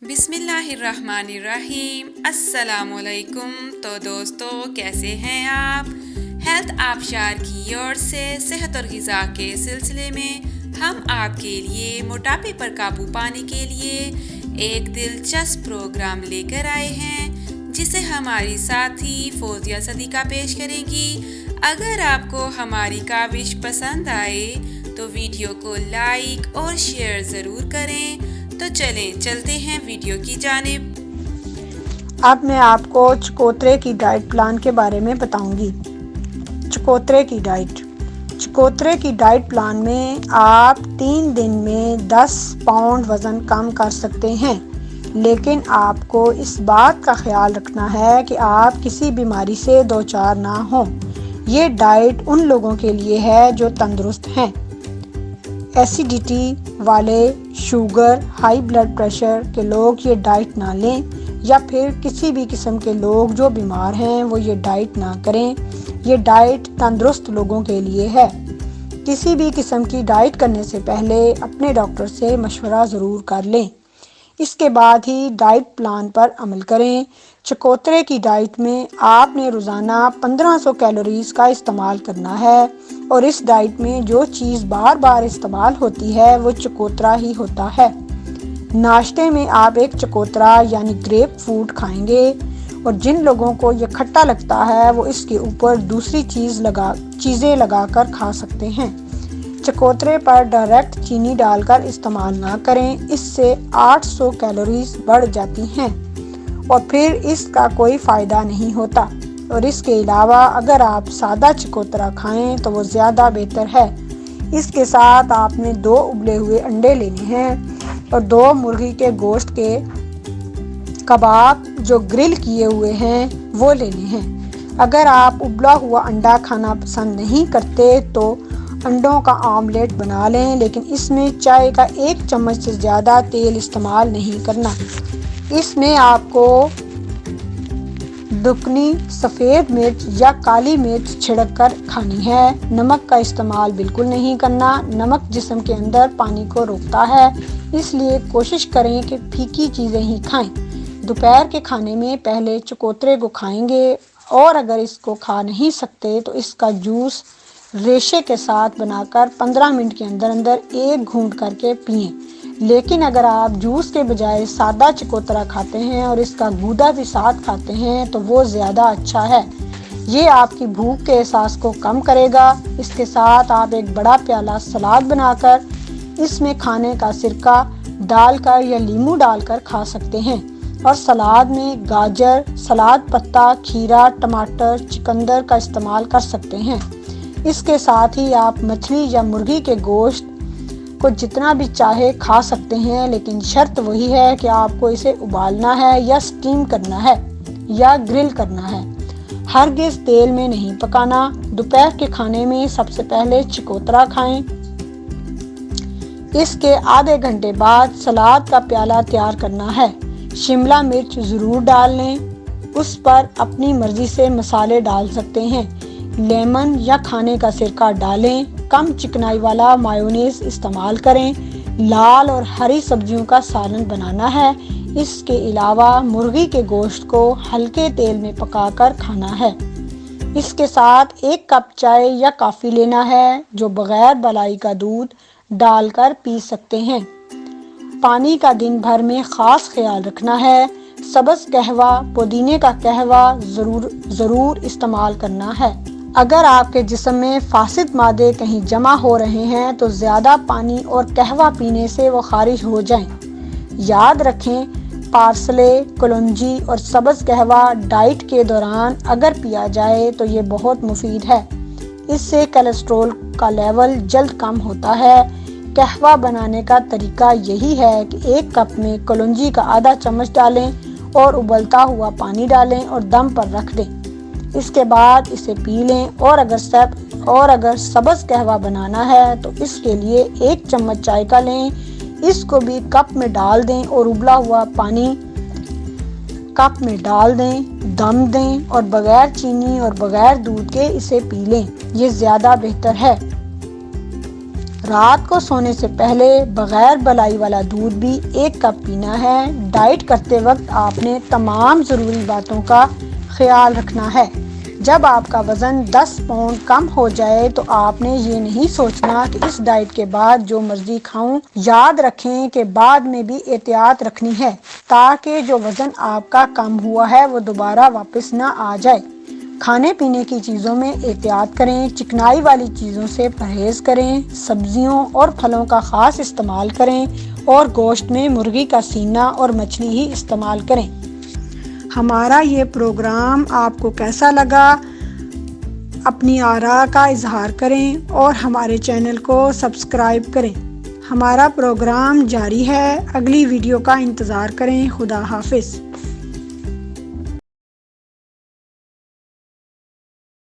बिस्मिल्लाहिर्रहमानिर्रहीम। अस्सलामुअलैकुम। तो दोस्तों, कैसे हैं आप? हेल्थ आबशार की ओर से सेहत और ग़िज़ा के सिलसिले में हम आपके लिए मोटापे पर काबू पाने के लिए एक दिलचस्प प्रोग्राम लेकर आए हैं, जिसे हमारी साथी फौजिया सदीका पेश करेंगी। अगर आपको हमारी काविश पसंद आए तो वीडियो को लाइक और शेयर ज़रूर करें। तो चलते हैं वीडियो की जानिब। अब मैं आपको चकोतरे की डाइट प्लान के बारे में बताऊंगी। चकोतरे की डाइट प्लान में आप 3 दिन में 10 पाउंड वज़न कम कर सकते हैं, लेकिन आपको इस बात का ख्याल रखना है कि आप किसी बीमारी से दो चार ना हों। ये डाइट उन लोगों के लिए है जो तंदुरुस्त हैं। एसिडिटी वाले, शुगर, हाई ब्लड प्रेशर के लोग ये डाइट ना लें, या फिर किसी भी किस्म के लोग जो बीमार हैं वो ये डाइट ना करें। ये डाइट तंदुरुस्त लोगों के लिए है। किसी भी किस्म की डाइट करने से पहले अपने डॉक्टर से मशवरा ज़रूर कर लें। इसके बाद ही डाइट प्लान पर अमल करें। चकोतरे की डाइट में आपने रोज़ाना 1500 कैलोरीज़ का इस्तेमाल करना है, और इस डाइट में जो चीज़ बार बार इस्तेमाल होती है वो चकोतरा ही होता है। नाश्ते में आप एक चकोतरा यानी ग्रेप फ्रूट खाएंगे, और जिन लोगों को ये खट्टा लगता है वो इसके ऊपर दूसरी चीज़ें लगाकर खा सकते हैं। चकोतरे पर डायरेक्ट चीनी डालकर इस्तेमाल ना करें, इससे 800 कैलोरीज बढ़ जाती हैं और फिर इसका कोई फ़ायदा नहीं होता। और इसके अलावा अगर आप सादा चकोतरा खाएं तो वो ज़्यादा बेहतर है। इसके साथ आपने 2 उबले हुए अंडे लेने हैं और 2 मुर्गी के गोश्त के कबाब जो ग्रिल किए हुए हैं वो लेने हैं। अगर आप उबला हुआ अंडा खाना पसंद नहीं करते तो अंडों का ऑमलेट बना लें, लेकिन इसमें चाय का 1 चम्मच से ज़्यादा तेल इस्तेमाल नहीं करना। इसमें आपको दुगनी सफ़ेद मिर्च या काली मिर्च छिड़क कर खानी है। नमक का इस्तेमाल बिल्कुल नहीं करना। नमक जिस्म के अंदर पानी को रोकता है, इसलिए कोशिश करें कि फीकी चीज़ें ही खाएं। दोपहर के खाने में पहले चकोतरे को खाएंगे, और अगर इसको खा नहीं सकते तो इसका जूस रेशे के साथ बनाकर 15 मिनट के अंदर अंदर 1 घूंट करके पिएं। लेकिन अगर आप जूस के बजाय सादा चकोतरा खाते हैं और इसका गूदा भी साथ खाते हैं तो वो ज़्यादा अच्छा है। ये आपकी भूख के एहसास को कम करेगा। इसके साथ आप एक बड़ा प्याला सलाद बनाकर इसमें खाने का सिरका डालकर या नींबू डालकर खा सकते हैं। और सलाद में गाजर, सलाद पत्ता, खीरा, टमाटर, चुकंदर का इस्तेमाल कर सकते हैं। इसके साथ ही आप मछली या मुर्गी के गोश्त को जितना भी चाहे खा सकते हैं, लेकिन शर्त वही है कि आपको इसे उबालना है या स्टीम करना है या ग्रिल करना है। हरगिज़ तेल में नहीं पकाना। दोपहर के खाने में सबसे पहले चकोतरा खाएं। इसके आधे घंटे बाद सलाद का प्याला तैयार करना है। शिमला मिर्च ज़रूर डाल लें। उस पर अपनी मर्ज़ी से मसाले डाल सकते हैं। लेमन या खाने का सिरका डालें। कम चिकनाई वाला मायोनीज इस्तेमाल करें। लाल और हरी सब्जियों का सालन बनाना है। इसके अलावा मुर्गी के गोश्त को हल्के तेल में पकाकर खाना है। इसके साथ 1 कप चाय या कॉफ़ी लेना है, जो बग़ैर मलाई का दूध डालकर पी सकते हैं। पानी का दिन भर में ख़ास ख्याल रखना है। सब्ज़ कहवा, पुदीने का कहवा ज़रूर इस्तेमाल करना है। अगर आपके जिस्म में फासिद मादे कहीं जमा हो रहे हैं तो ज़्यादा पानी और कहवा पीने से वो खारिज हो जाएं। याद रखें, पार्सले, कलौंजी और सब्ज़ कहवा डाइट के दौरान अगर पिया जाए तो ये बहुत मुफीद है। इससे कोलेस्ट्रॉल का लेवल जल्द कम होता है। कहवा बनाने का तरीका यही है कि 1 कप में कलौंजी का आधा चम्मच डालें और उबलता हुआ पानी डालें और दम पर रख दें। इसके बाद इसे पी लें। और अगर सब्ज़ कहवा बनाना है तो इसके लिए 1 चम्मच चाय का लें। इसको भी कप में डाल दें और उबला हुआ पानी कप में डाल दें, दम दें और बगैर चीनी और बगैर दूध के इसे पी लें। ये ज़्यादा बेहतर है। रात को सोने से पहले बगैर बलाई वाला दूध भी 1 कप पीना है। डाइट करते वक्त आपने तमाम ज़रूरी बातों का ख्याल रखना है। जब आपका वज़न 10 पाउंड कम हो जाए तो आपने ये नहीं सोचना कि इस डाइट के बाद जो मर्ज़ी खाऊं। याद रखें कि बाद में भी एहतियात रखनी है ताकि जो वज़न आपका कम हुआ है वो दोबारा वापस ना आ जाए। खाने पीने की चीज़ों में एहतियात करें, चिकनाई वाली चीज़ों से परहेज़ करें, सब्जियों और फलों का ख़ास इस्तेमाल करें और गोश्त में मुर्गी का सीना और मछली ही इस्तेमाल करें। हमारा ये प्रोग्राम आपको कैसा लगा? अपनी आरा का इजहार करें और हमारे चैनल को सब्सक्राइब करें। हमारा प्रोग्राम जारी है, अगली वीडियो का इंतज़ार करें। खुदा हाफिज़।